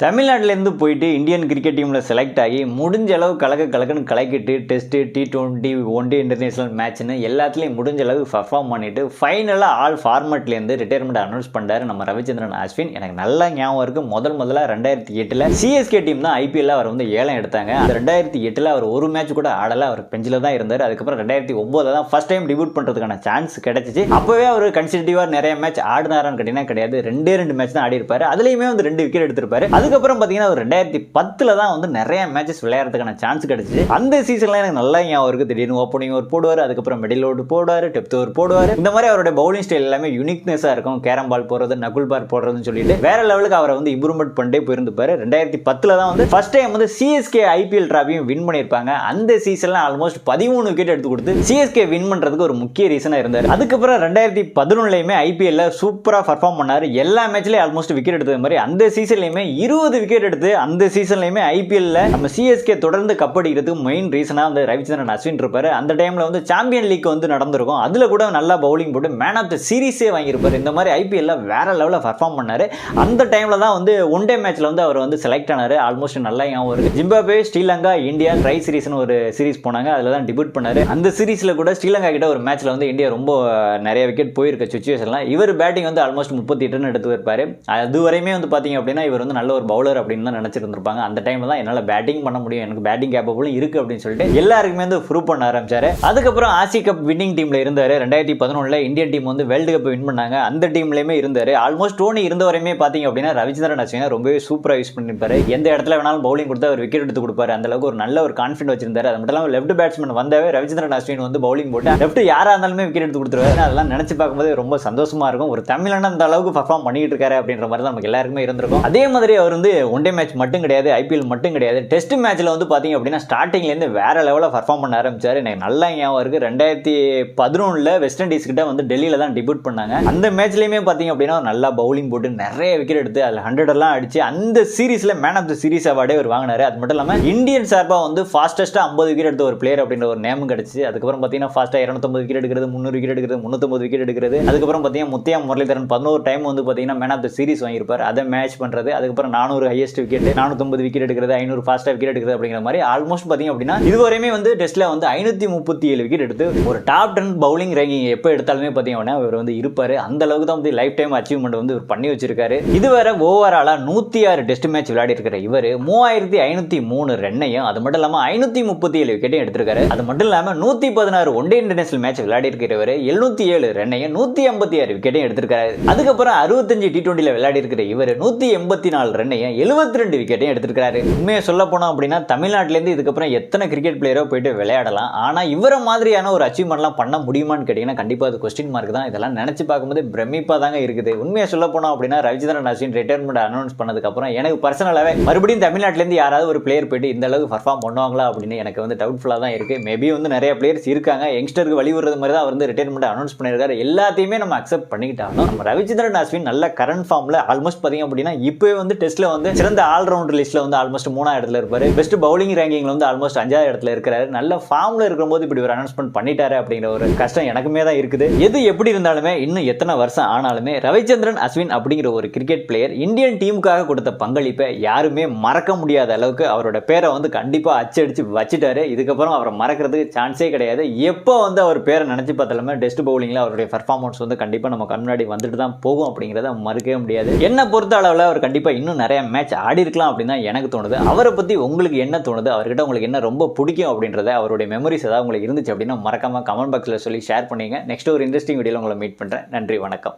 தமிழ்நாட்டிலேருந்து போயிட்டு Indian cricket டீமில் செலக்ட் ஆகி முடிஞ்ச அளவு கலக்குன்னு கலக்கிட்டு test T20 one day international மேட்ச்னு எல்லாத்துலேயும் முடிஞ்ச அளவு பர்ஃபார்ம் பண்ணிட்டு ஃபைனலாக ஆல் ஃபார்மேட்லேருந்து ரிட்டையர்மெண்ட் அனௌன்ஸ் பண்ணாரு நம்ம ரவிச்சந்திரன் அஸ்வின். எனக்கு நல்லா ஞாபகம் இருக்குது, முதல்ல 2008 சிஎஸ்கே டீம் தான் ஐபிஎல்ல அவர் வந்து ஏலம் எடுத்தாங்க. அந்த 2008 அவர் ஒரு மேட்ச் கூட ஆடலை, அவர் பெஞ்சில் தான் இருந்தார். அதுக்கப்புறம் 2009 தான் ஃபர்ஸ்ட் டைம் டிபியூட் பண்ணுறதுக்கான சான்ஸ் கிடைச்சிச்சு. அப்போவே அவர் கன்சிடரிவாக நிறைய மேட்ச் ஆடினாரான்னு கேட்டிங்கன்னா கிடையாது, ரெண்டு மேட்ச் தான் ஆடி இருப்பார். அதுலேயுமே வந்து 2 விக்கெட் எடுத்திருப்பாரு. அதுக்கப்புறம் பார்த்தீங்கன்னா ஒரு 2010 தான் வந்து நிறைய மேட்சஸ் விளையாடுறதுக்கான சான்ஸ் கிடைச்சிச்சு. அந்த சீசன்ல எனக்கு நல்லா ஞாபகம் இருக்கு. திடீர்னு ஓப்பனிங் ஓவர் போடுவார், அதுக்கப்புறம் மிடில் ஓவர் போடுவார், டெப்த் ஓவர் போடுவார். இந்த மாதிரி அவருடைய பவுலிங் ஸ்டைல் எல்லாமே யூனிக்னஸா இருக்கும். கேரம் பால் போடுறது, நகுல் பால் போடுறதுன்னு சொல்லிட்டு வேற லெவலுக்கு அவரை வந்து இம்ப்ரூவ்மெண்ட் பண்ணிட்டே போயிருந்துப்பாரு. 2010 தான் வந்து ஃபர்ஸ்ட் டைம் வந்து சிஎஸ்கே ஐபிஎல் டிராஃபியும் வின் பண்ணியிருப்பாங்க. அந்த சீசன்ல ஆல்மோஸ்ட் 13 விக்கெட் எடுத்து கொடுத்து சிஎஸ்கே வின் பண்றதுக்கு ஒரு முக்கிய ரீசனா இருந்தார். அதுக்கப்புறம் 2011 ஐபிஎல்ல சூப்பரா பர்ஃபார்ம் பண்ணாரு. எல்லா மேட்ச்லயும் ஆல்மோஸ்ட் விக்கெட் எடுத்தது மாதிரி அந்த சீசன்லயுமே 20 விக்கெட் எடுத்து அந்த சீசன்லயுமே ஐபிஎல்ல நம்ம சிஎஸ்கே தொடர்ந்து கப் அடிக்கிறதுக்கு மெயின் ரீசனா வந்து ரவிச்சந்திரன் அஸ்வின் இருப்பாரு. அந்த டைம்ல வந்து சாம்பியன் லீக் வந்து நடந்திருக்கும். அதுல கூட நல்லா பவுலிங் போட்டு மேன் ஆஃப் த சீரிஸே வாங்கியிருப்பாரு. இந்த மாதிரி ஐபிஎல்ல வேற லெவலில் பர்ஃபார்ம் பண்ணாரு. அந்த டைம்ல தான் வந்து ஒன் டே மேட்ச்ல வந்து அவர் வந்து செலக்ட் ஆனாரு. ஆல்மோஸ்ட் நல்லா ஞாபகம் இருக்கு. ஜிம்பாப்வே, ஸ்ரீலங்கா, இந்தியா ட்ரை சீரிஸ்னு ஒரு சீரிஸ் போனாங்க. அதுல தான் டிபியூட் பண்ணாரு. அந்த சீரிஸ்ல கூட ஸ்ரீலங்கா கிட்ட ஒரு மேட்ச்ல வந்து இந்தியா ரொம்ப நிறைய விக்கெட் போயிருக்க சுச்சுவேஷன்ல இவர் பேட்டிங் வந்து ஆல்மோஸ்ட் 38 ரன் எடுத்து வைப்பாரு. அது வரையுமே வந்து பாத்தீங்க அப்படின்னா இவர் வந்து நல்ல ஒரு பவுலர் அப்படின்னு தான் நினைச்சிருந்திருப்பாங்க. அந்த டைம்ல தான் என்னால் பேட்டிங் பண்ண முடியும், எனக்கு பேட்டிங் கேப்பபிளும் இருக்கு அப்படின்னு சொல்லிட்டு எல்லாருக்குமே வந்து ப்ரூவ் பண்ண ஆரம்பிச்சாரு. அதுக்கப்புறம் ஆசிய கப் வின்னிங் டீம்ல இருந்தாரு. 2011 இந்தியன் டீம் வந்து வேர்ல்டு கப் வின் பண்ணாங்க. அந்த டீம்லயுமே இருந்தாரு. ஆல்மோஸ்ட் டோனி இருந்த வரையுமே பாத்தீங்க அப்படின்னா ரவிச்சந்திரன் அஸ்வின் ரொம்பவே சூப்பரா யூஸ் பண்ணிருப்பாரு. எந்த இடத்துல வேணாலும் பவுலிங் கொடுத்தா அவர் விக்கெட் எடுத்து கொடுப்பாரு. அந்த அளவுக்கு ஒரு நல்ல ஒரு கான்ஃபிடன்ட் வச்சிருந்தாரு. அது மட்டும் இல்லாமல் லெஃப்ட் பேட்ஸ்மேன் வந்தாவே ரவிச்சந்திரன் அஸ்வின் வந்து பவுலிங் போட்டு லெஃப்ட் யாரா இருந்தாலுமே விக்கெட் எடுத்து கொடுத்துருவாரு. அதெல்லாம் நினைச்சு பார்க்கும்போது ரொம்ப சந்தோஷமா இருக்கும். ஒரு தமிழன் அந்த அளவுக்கு பர்ஃபார்ம் பண்ணிட்டு இருக்காரு அப்படின்ற மாதிரி தான் நமக்கு எல்லாருக்குமே இருந்திருக்கும். அதே மாதிரி அவர் வந்து ஒன் டே மேட்ச் மட்டும் கிடையாது, ஐபிஎல் மட்டும் கிடையாது, டெஸ்ட் மேட்ச்ல வந்து பாத்தீங்க அப்படின்னா ஸ்டார்டிங்ல இருந்து வேற லெவலில் பர்ஃபார்ம் பண்ண ஆரம்பிச்சாரு. எனக்கு நல்லா ஞாபகம் இருக்கு. 2011 வெஸ்ட் இண்டீஸ் கிட்ட வந்து டெல்லியில தான் டிபியூட் பண்ணாங்க. அந்த மேட்ச்லயுமே பாத்தீங்க அப்படின்னா நல்லா பவுலிங் போட்டு நிறைய விக்கெட் எடுத்து அதுல 100 எல்லாம் அடிச்சு அந்த சீரிஸ்ல மேன் ஆஃப் த சீரிஸ் அவார்டே அவர் வாங்கினாரு. அது மட்டும் இல்லாம இந்தியன் சார்பா வந்து ஃபாஸ்டஸ்டா 50 விக்கெட் எடுத்த ஒரு பிளேயர் அப்படின்ற ஒரு நேம் கிடைச்சு. அதுக்கப்புறம் பாத்தீங்கன்னா ஃபாஸ்டா 250 விக்கெட் எடுக்கிறது, 300 விக்கெட் எடுக்கிறது, 350 விக்கெட் எடுக்கிறது. அதுக்கப்புறம் பாத்தீங்கன்னா முத்தையா முரளிதரன் 11 டைம் வந்து பாத்தீங்கன்னா மேன் ஆஃப் த சீரிஸ் வாங்கியிருப்பார். அதை மேட்ச் பண்றது. அதுக்கப்புறம் 400 ஹையஸ்ட் விக்கெட், 450 விக்கெட் எடுக்கிறது, 500 ஃபாஸ்டா விக்கெட் எடுக்கிறது அப்படிங்கிற மாதிரி ஆல்மோஸ்ட் பாத்தீங்க அப்படின்னா இதுவரையுமே வந்து டெஸ்ட்ல வந்து 537 விக்கெட் எடுத்து ஒரு டாப் 10 பவுலிங் ரேங்கிங் எப்போ எடுத்தாலுமே பாத்தீங்க அப்படின்னா இவர் வந்து இருப்பாரு. அந்த அளவுக்கு தான் வந்து லைஃப் டைம் அச்சீவ்மெண்ட் வந்து இவர் பண்ணி வச்சிருக்காரு. இதுவரை ஓவராலா 106 டெஸ்ட் மேட்ச் விளையாடி இருக்கிற இவர் 3503 ரன்னையும் அது மட்டும் இல்லாம 537 விக்கெட்டையும் எடுத்திருக்காரு. அது மட்டும் இல்லாம 116 ஒன் டே இன்டர்நேஷனல் மேட்ச் விளையாடி இருக்கிறவர் 707 ரன்னையும் 156 விக்கெட்டையும் எடுத்திருக்காரு. அதுக்கப்புறம் 65 T20 விளையாடி இருக்கிற இவர் 184 ரன்னையும் 72 விக்கெட்டையும் எடுத்திருக்காரு. உண்மையை சொல்ல போனோம் அப்படின்னா தமிழ்நாட்டிலேருந்து இதுக்கப்புறம் எத்தனை கிரிக்கெட் பிளேயரோ போயிட்டு விளையாடலாம். ஆனா இவரை மாதிரியான ஒரு அச்சீவ்மெண்ட்லாம் பண்ண முடியுமான்னு கேட்டீங்கன்னா கண்டிப்பா அது கொஸ்டின் மார்க் தான். இதெல்லாம் நினைச்சு பார்க்கும்போது பிரமிப்பா தாங்க இருக்குது. உண்மையை சொல்ல போனோம் அப்படின்னா ரவிச்சந்திரன் அஸ்வின் ரிட்டையர்மெண்ட் அனௌன்ஸ் பண்ணதுக்கு அப்புறம் எனக்கு பர்சனலாவே மறுபடியும் தமிழ்நாட்டிலேருந்து யாராவது ஒரு பிளேயர் போயிட்டு இந்த அளவுக்கு பர்ஃபார்ம் பண்ணுவாங்களா அப்படின்னு எனக்கு வந்து டவுட்ஃபுல்லா தான் இருக்கு. மேபி வந்து நிறைய பிளேயர்ஸ் இருக்காங்க, யங்ஸ்டருக்கு வழி விடுறது மாதிரி தான் அவர் வந்து ரிட்டையர்மெண்ட் அனௌன்ஸ் பண்ணியிருக்காரு. எல்லாத்தையுமே நம்ம அக்செப்ட் பண்ணிக்கிட்டாலும் நம்ம ரவிச்சந்திரன் அஸ்வின் நல்ல கரண்ட் ஃபார்ம்ல ஆல்மோஸ்ட் பாத்தீங்க அப்படின்னா இப்போ வந்து டெஸ்ட்ல வந்து சிறந்த ஆல்ரவுண்டர் லிஸ்ட்ல வந்து ஆல்மோஸ்ட் 3ஆவது இடத்துல இருப்பாரு. பெஸ்ட் பவுலிங் ரேங்கிங்ல வந்து ஆல்மோஸ்ட் 5ஆவது இடத்துல இருக்காரு. நல்ல ஃபார்ம்ல இருக்கும்போது இப்படி ஒரு அனௌன்ஸ்மெண்ட் பண்ணிட்டாரு அப்படிங்கிற ஒரு கஷ்டம் எனக்குமே தான் இருக்குது. எது எப்படி இருந்தாலுமே இன்னும் எத்தனை வருஷம் ஆனாலுமே ரவிச்சந்திரன் அஸ்வின் அப்படிங்கிற ஒரு கிரிக்கெட் பிளேயர் இந்தியன் டீமுக்காக கொடுத்த பங்களிப்பை யாருமே மறக்க முடியாத அளவுக்கு அவரோட பேரை வந்து கண்டிப்பா அச்சடிச்சு வச்சுட்டாரு. இதுக்கப்புறம் அவரை மறக்கிறதுக்கு சான்ஸே கிடையாது. எப்போ வந்து அவர் பேரை நினைச்சு பார்த்தாலுமே டெஸ்ட் பவுலிங்ல அவருடைய பர்ஃபார்மன்ஸ் வந்து கண்டிப்பா நம்ம கண்ணாடி வந்துட்டு தான் போகும் அப்படிங்கிறத மறுக்கவே முடியாது. என்ன பொறுத்த அளவில் அவர் கண்டிப்பா இன்னும் நிறைய மேட்ச் ஆடி இருக்கலாம் அப்படின்னு தான் எனக்கு தோணுது. அவரை பத்தி உங்களுக்கு என்ன தோணுது, அவர்கிட்ட உங்களுக்கு என்ன ரொம்ப பிடிக்கும் அப்படின்றத, அவருடைய மெமரிஸ் ஏதாவது உங்களுக்கு இருந்துச்சு அப்படின்னா மறக்காம கமெண்ட் பாக்ஸ்ல சொல்லி ஷேர் பண்ணுங்க. நெக்ஸ்ட் ஒரு இன்ட்ரெஸ்டிங் வீடியோல உங்களை மீட் பண்றேன். நன்றி, வணக்கம்.